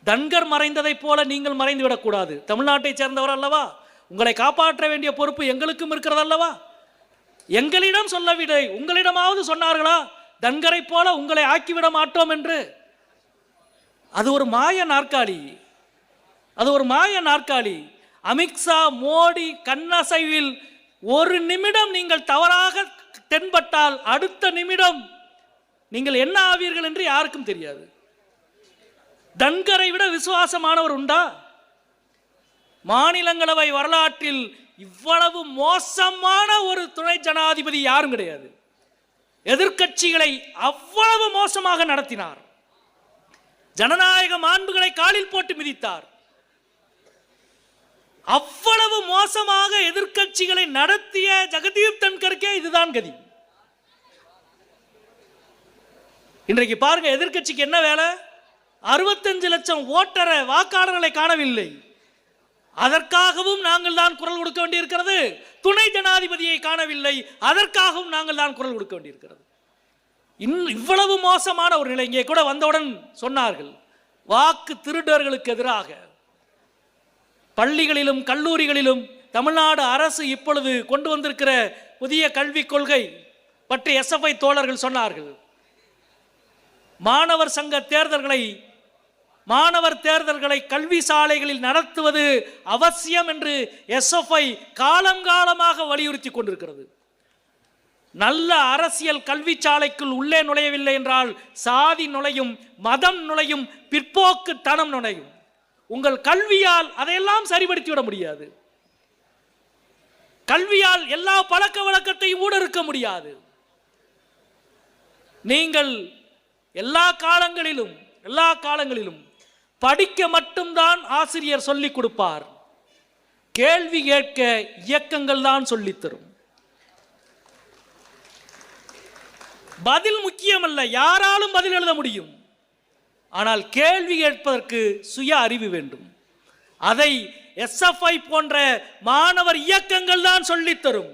தன்கர் மறைந்ததை போல நீங்கள் மறைந்து விடக்கூடாது. தமிழ்நாட்டை சேர்ந்தவர் அல்லவா, உங்களை காப்பாற்ற வேண்டிய பொறுப்பு எங்களுக்கும் இருக்கிறது அல்லவா. எங்களிடம் சொல்லவில்லை, உங்களிடமாவது சொன்னார்களா தன்கரை போல உங்களை ஆக்கிவிட மாட்டோம் என்று? அது ஒரு மாய நாற்காலி, அது ஒரு மாய நாற்காலி. அமித்ஷா மோடி கண்ணசைவில் ஒரு நிமிடம் நீங்கள் தவறாக தென்பட்டால் அடுத்த நிமிடம் நீங்கள் என்ன ஆவீர்கள் என்று யாருக்கும் தெரியாது. தன்கரை விட விசுவாசமானவர் உண்டா? மாநிலங்களவை வரலாற்றில் இவ்வளவு மோசமான ஒரு துணை ஜனாதிபதி யாரும் கிடையாது. எதிர்க்கட்சிகளை அவ்வளவு மோசமாக நடத்தினார். ஜனநாயக மாண்புகளை காலில் போட்டு மிதித்தார். அவ்வளவு மோசமாக எதிர்க்கட்சிகளை நடத்திய ஜெகதீப் தன்கருக்கே இதுதான் கதி. இன்றைக்கு பாருங்க, எதிர்க்கட்சிக்கு என்ன வேலை? 65 லட்சம் ஓட்டரை வாக்காளர்களை காணவில்லை. அதற்காகவும் நாங்கள் தான் குரல் கொடுக்க வேண்டியிருக்கிறது. துணை ஜனாதிபதியை காணவில்லை, அதற்காகவும் நாங்கள் தான் குரல் கொடுக்க வேண்டியிருக்கிறது. இவ்வளவு மோசமான ஒரு நிலை. இங்கே கூட வந்தவுடன் சொன்னார்கள், வாக்கு திருடர்களுக்கு எதிராக பள்ளிகளிலும் கல்லூரிகளிலும் தமிழ்நாடு அரசு இப்பொழுது கொண்டு வந்திருக்கிற புதிய கல்விக் கொள்கை பற்றி எஸ்எஃப்ஐ தோழர்கள் சொன்னார்கள். மாணவர் தேர்தல்களை கல்வி சாலைகளில் நடத்துவது அவசியம் என்று எஸ்எஃப்ஐ காலம் காலமாக வலியுறுத்தி கொண்டிருக்கிறது. நல்ல அரசியல் கல்வி சாலைக்குள் உள்ளே நுழையவில்லை என்றால் சாதி நுழையும், மதம் நுழையும், பிற்போக்கு தனம் நுழையும். உங்கள் கல்வியால் அதையெல்லாம் சரிபடுத்தி விட முடியாது. கல்வியால் எல்லா பழக்க வழக்கத்தையும் ஊடறுக்க முடியாது. நீங்கள் எல்லா காலங்களிலும் படிக்க மட்டும்தான் ஆசிரியர் சொல்லிக் கொடுப்பார். கேள்வி கேட்க இயக்கங்கள் தான் சொல்லித்தரும். பதில் முக்கியமல்ல, யாராலும் பதில் எழுத முடியும். ஆனால் கேள்வி கேட்பதற்கு சுய அறிவு வேண்டும். அதை எஸ்எஃப்ஐ போன்ற மாணவர் இயக்கங்கள் தான் சொல்லித்தரும்.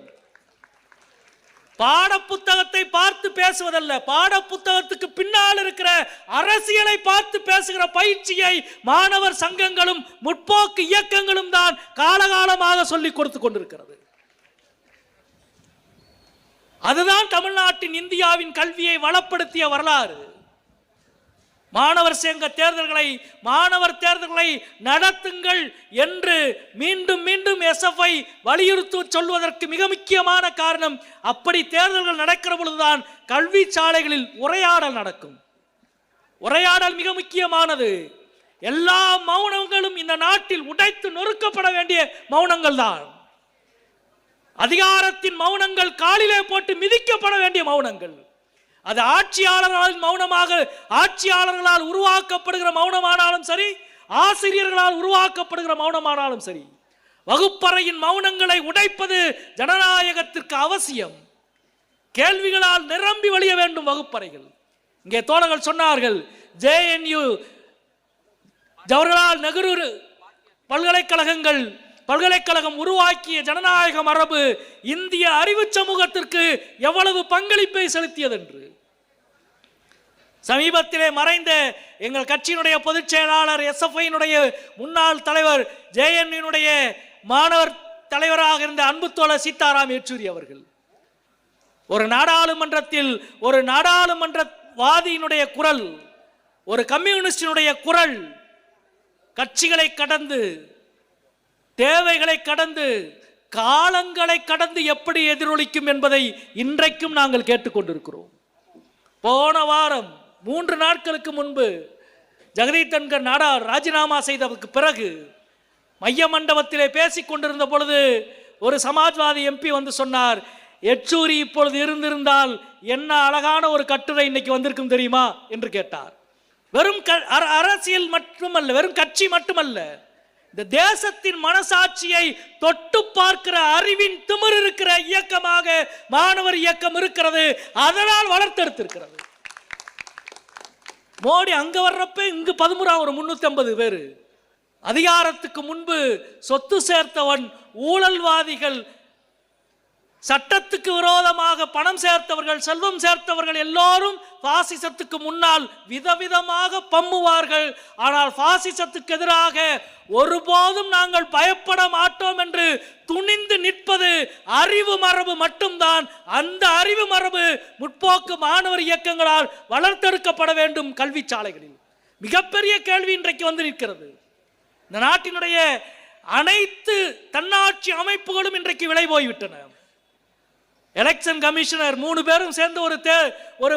பாடப்புத்தகத்தை பார்த்து பேசுவதல்ல, பாடப்புத்தகத்துக்கு பின்னால் இருக்கிற அரசியலை பார்த்து பேசுகிற பயிற்சியை மாணவர் சங்கங்களும் முற்போக்கு இயக்கங்களும் தான் காலகாலமாக சொல்லிக் கொடுத்து கொண்டிருக்கிறது. அதுதான் தமிழ்நாட்டின் இந்தியாவின் கல்வியை வளப்படுத்திய வரலாறு. மாணவர் சங்க தேர்தல்களை, மாணவர் தேர்தல்களை நடத்துங்கள் என்று மீண்டும் மீண்டும் எஸ்எஃப்ஐ வலியுறுத்தி சொல்வதற்கு மிக முக்கியமான காரணம், அப்படி தேர்தல்கள் நடக்கிற பொழுதுதான் கல்வி சாலைகளில் உரையாடல் நடக்கும். உரையாடல் மிக முக்கியமானது. எல்லா மௌனங்களும் இந்த நாட்டில் உடைத்து நொறுக்கப்பட வேண்டிய மௌனங்கள் தான். அதிகாரத்தின் மௌனங்கள் காலிலே போட்டு மிதிக்கப்பட வேண்டிய மௌனங்கள். அது ஆட்சியாளர்களால் மௌனமாக, ஆட்சியாளர்களால் உருவாக்கப்படுகிற மௌனமானாலும் சரி, ஆசிரியர்களால் உருவாக்கப்படுகிற மௌனமானாலும் சரி, வகுப்பறையின் மௌனங்களை உடைப்பது ஜனநாயகத்திற்கு அவசியம். கேள்விகளால் நிரம்பி வழிய வேண்டும் வகுப்பறைகள். இங்கே தோழர்கள் சொன்னார்கள், JNU ஜவஹர்லால் நேரு பல்கலைக்கழகம் உருவாக்கிய ஜனநாயக மரபு இந்திய அறிவு சமூகத்திற்கு எவ்வளவு பங்களிப்பை செலுத்தியது என்று. சமீபத்திலே மறைந்த எங்கள் கட்சியினுடைய பொதுச் செயலாளர், எஸ்எஃப்ஐ முன்னாள் தலைவர், JNU மாணவர் தலைவராக இருந்த அன்பு தோழர் சீதாராம் யெச்சூரி அவர்கள் ஒரு நாடாளுமன்றத்தில் ஒரு நாடாளுமன்றவாதியினுடைய குரல், ஒரு கம்யூனிஸ்டினுடைய குரல் கட்சிகளை கடந்து, தேவைகளை கடந்து, காலங்களை கடந்து எப்படி எதிரொலிக்கும் என்பதை இன்றைக்கும் நாங்கள் கேட்டுக்கொண்டிருக்கிறோம். போன வாரம் 3 நாட்களுக்கு முன்பு ஜெகதீப் தன்கர் நாடார் ராஜினாமா செய்ததற்கு பிறகு மைய மண்டபத்திலே பேசிக் கொண்டிருந்த பொழுது ஒரு சமாஜ்வாதி MP வந்து சொன்னார், யெச்சூரி இப்பொழுது இருந்திருந்தால் என்ன அழகான ஒரு கட்டுரை இன்னைக்கு வந்திருக்கும் தெரியுமா என்று கேட்டார். வெறும் அரசியல் மட்டுமல்ல, வெறும் கட்சி மட்டுமல்ல, இந்த தேசத்தின் மனசாட்சியை தொட்டு பார்க்கிற அறிவின் திமிர் இருக்கிற இயக்கமாக மாணவர் இயக்கம் இருக்கிறது. அதனால் வளர்த்தெடுத்திருக்கிறது. மோடி அங்க வர்றப்ப இங்கு 13 ஒரு 350 பேரு. அதிகாரத்துக்கு முன்பு சொத்து சேர்த்தவன், ஊழல்வாதிகள், சட்டத்துக்கு விரோதமாக பணம் சேர்த்தவர்கள், செல்வம் சேர்த்தவர்கள் எல்லோரும் பாசிசத்துக்கு முன்னால் விதவிதமாக பம்முவார்கள். ஆனால் பாசிசத்துக்கு எதிராக ஒருபோதும் நாங்கள் பயப்பட மாட்டோம் என்று துணிந்து நிற்பது அறிவு மரபு மட்டும்தான். அந்த அறிவு மரபு முற்போக்கு மாணவர் இயக்கங்களால் வளர்த்தெடுக்கப்பட வேண்டும். கல்வி சாலைகளில் மிகப்பெரிய கேள்வி இன்றைக்கு வந்து நிற்கிறது. இந்த நாட்டினுடைய அனைத்து தன்னாட்சி அமைப்புகளும் இன்றைக்கு விலை போய்விட்டன. எலெக்ஷன் கமிஷனர் 3 பேரும் சேர்ந்து ஒரு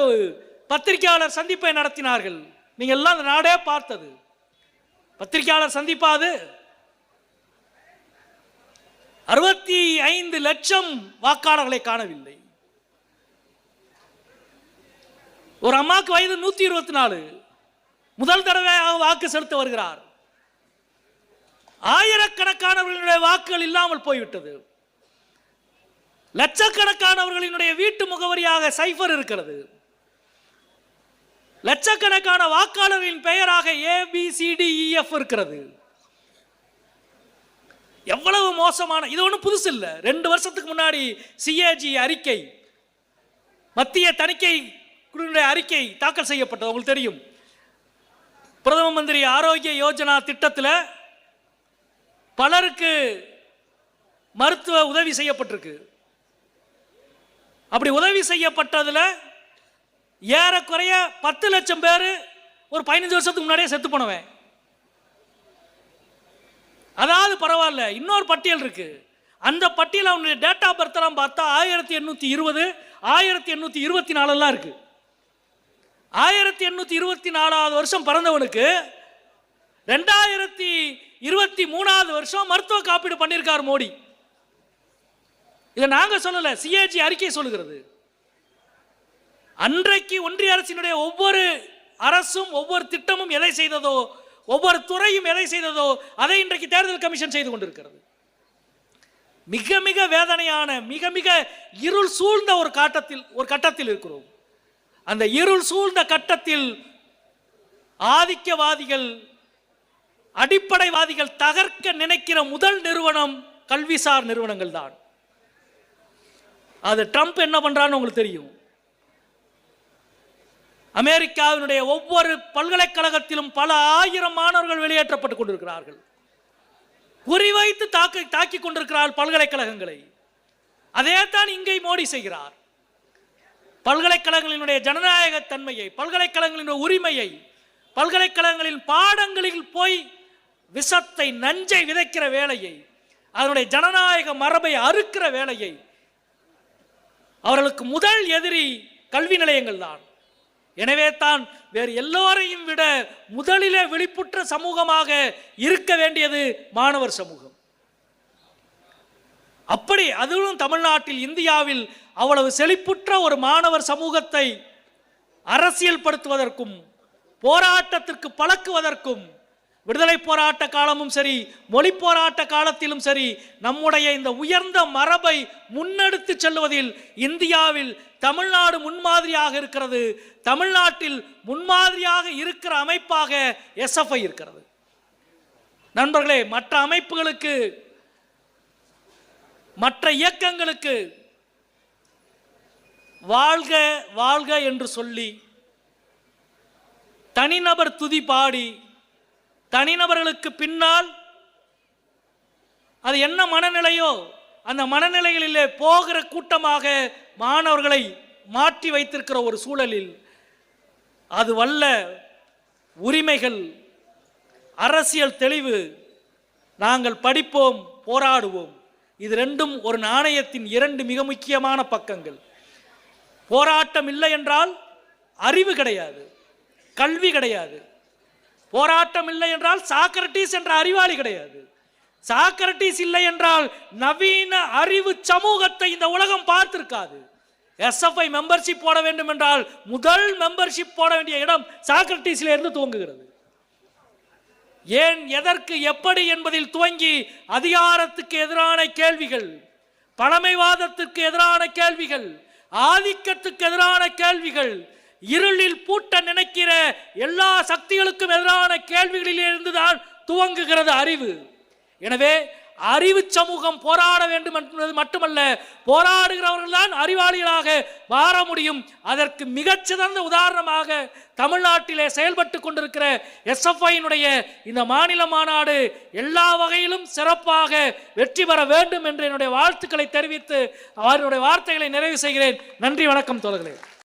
பத்திரிகையாளர் சந்திப்பை நடத்தினார்கள். நீங்க எல்லாம் அந்த நாடே பார்த்தது. பத்திரிகையாளர் சந்திப்பாது 65 லட்சம் வாக்காளர்களை காணவில்லை. ஒரு அம்மாக்கு வயது 124, முதல் தடவையாக வாக்கு செலுத்த வருகிறார். ஆயிரக்கணக்கானவர்களுடைய வாக்குகள் இல்லாமல் போய்விட்டது. லட்சக்கணக்கானவர்களினுடைய வீட்டு முகவரியாக சைபர் இருக்கிறது. லட்சக்கணக்கான வாக்காளர்களின் பெயராக ABCDEF இருக்கிறது. எவ்வளவு மோசமான, இது ஒன்றும் புதுசு இல்லை. 2 வருஷத்துக்கு முன்னாடி CAG அறிக்கை, மத்திய தணிக்கை குழுவினுடைய அறிக்கை தாக்கல் செய்யப்பட்டது. உங்களுக்கு தெரியும், பிரதம மந்திரி ஆரோக்கிய யோஜனா திட்டத்தில் பலருக்கு மருத்துவ உதவி செய்யப்பட்டிருக்கு. அப்படி உதவி செய்யப்பட்டதில் ஏறக்குறைய 10 லட்சம் பேர் ஒரு 15 வருஷத்துக்கு முன்னாடியே செத்து போனவன். அதாவது பரவாயில்ல, இன்னொரு பட்டியல் இருக்கு. அந்த பட்டியல் அவனுடைய டேட் ஆஃப் பர்த் எல்லாம் பார்த்தா 1820, 1824 இருக்கு. 1824வது வருஷம் பிறந்தவனுக்கு 2023வது வருஷம் மருத்துவ காப்பீடு பண்ணியிருக்கார் மோடி. இதை நாங்க சொல்லல, CAG அறிக்கை சொல்லுகிறது. அன்றைக்கு ஒன்றிய அரசினுடைய ஒவ்வொரு அரசும் ஒவ்வொரு திட்டமும் எதை செய்ததோ, ஒவ்வொரு துறையும் எதை செய்ததோ அதை இன்றைக்கு தேர்தல் கமிஷன் செய்து கொண்டிருக்கிறது. மிக மிக வேதனையான, மிக மிக இருள் சூழ்ந்த ஒரு கட்டத்தில் இருக்கிறோம். அந்த இருள் சூழ்ந்த கட்டத்தில் ஆதிக்கவாதிகள், அடிப்படைவாதிகள் தகர்க்க நினைக்கிற முதல் நிறுவனம் கல்விசார் நிறுவனங்கள் தான். அது ட்ரம்ப் என்ன பண்றான்னு உங்களுக்கு தெரியும். அமெரிக்காவினுடைய ஒவ்வொரு பல்கலைக்கழகத்திலும் பல ஆயிரம் மாணவர்கள் வெளியேற்றப்பட்டுக் கொண்டிருக்கிறார்கள். குறிவைத்து தாக்கி கொண்டிருக்கிறார் பல்கலைக்கழகங்களை. அதே தான் இங்கே மோடி செய்கிறார். பல்கலைக்கழகங்களினுடைய ஜனநாயக தன்மையை, பல்கலைக்கழகங்களினுடைய உரிமையை, பல்கலைக்கழகங்களின் பாடங்களில் போய் விஷத்தை நஞ்சை விதைக்கிற வேலையை, அதனுடைய ஜனநாயக மரபை அறுக்கிற வேலையை, அவர்களுக்கு முதல் எதிரி கல்வி நிலையங்கள் தான். எனவே தான் வேறு எல்லோரையும் விட முதலிலே விழிப்புற்ற சமூகமாக இருக்க வேண்டியது மாணவர் சமூகம். அப்படி அதுவும் தமிழ்நாட்டில், இந்தியாவில் அவ்வளவு செழிப்புற்ற ஒரு மாணவர் சமூகத்தை அரசியல் படுத்துவதற்கும் போராட்டத்திற்கு பழக்குவதற்கும், விடுதலை போராட்ட காலமும் சரி, மொழி போராட்ட காலத்திலும் சரி, நம்முடைய இந்த உயர்ந்த மரபை முன்னெடுத்து செல்வதில் இந்தியாவில் தமிழ்நாடு முன்மாதிரியாக இருக்கிறது. தமிழ்நாட்டில் முன்மாதிரியாக இருக்கிற அமைப்பாக எஸ்எஃப்ஐ இருக்கிறது. நண்பர்களே, மற்ற அமைப்புகளுக்கு, மற்ற இயக்கங்களுக்கு வாழ்க வாழ்க என்று சொல்லி தனிநபர் துதி பாடி, தனிநபர்களுக்கு பின்னால் அது என்ன மனநிலையோ அந்த மனநிலைகளிலே போகிற கூட்டமாக மாணவர்களை மாற்றி வைத்திருக்கிற ஒரு சூழலில் அது வல்ல உரிமைகள், அரசியல் தெளிவு, நாங்கள் படிப்போம், போராடுவோம், இது ரெண்டும் ஒரு நாணயத்தின் இரண்டு மிக முக்கியமான பக்கங்கள். போராட்டம் இல்லை என்றால் அறிவு கிடையாது, கல்வி கிடையாது. போராட்டம் இல்லை என்றால் சாக்ரட்டிஸ் என்ற அறிவாளி கிடையாது. சாக்ரட்டிஸ் இல்லை என்றால் நவீன அறிவு சமூகத்தை இந்த உலகம் பார்த்திருக்காது. எஸ்எஃப்ஐ மெம்பர்ஷிப் போட வேண்டும் என்றால் முதல் மெம்பர்ஷிப் போட வேண்டிய இடம் சாக்ரட்டிஸ்ல இருந்து துவங்குகிறது. ஏன், எதற்கு, எப்படி என்பதில் துவங்கி அதிகாரத்துக்கு எதிரான கேள்விகள், பழமைவாதத்திற்கு எதிரான கேள்விகள், ஆதிக்கத்துக்கு எதிரான கேள்விகள், இருளில் பூட்ட நினைக்கிற எல்லா சக்திகளுக்கும் எதிரான கேள்விகளில் இருந்துதான் துவங்குகிறது அறிவு. எனவே அறிவு சமூகம் போராட வேண்டும் என்பது மட்டுமல்ல, போராடுகிறவர்கள் தான் அறிவாளிகளாக மாற முடியும். அதற்கு மிகச்சிறந்த உதாரணமாக தமிழ்நாட்டிலே செயல்பட்டு கொண்டிருக்கிற எஸ்எஃப்ஐயினுடைய இந்த மாநில மாநாடு எல்லா வகையிலும் சிறப்பாக வெற்றி பெற வேண்டும் என்று என்னுடைய வாழ்த்துக்களை தெரிவித்து அவருடைய வார்த்தைகளை நிறைவு செய்கிறேன். நன்றி, வணக்கம் தோழர்களே.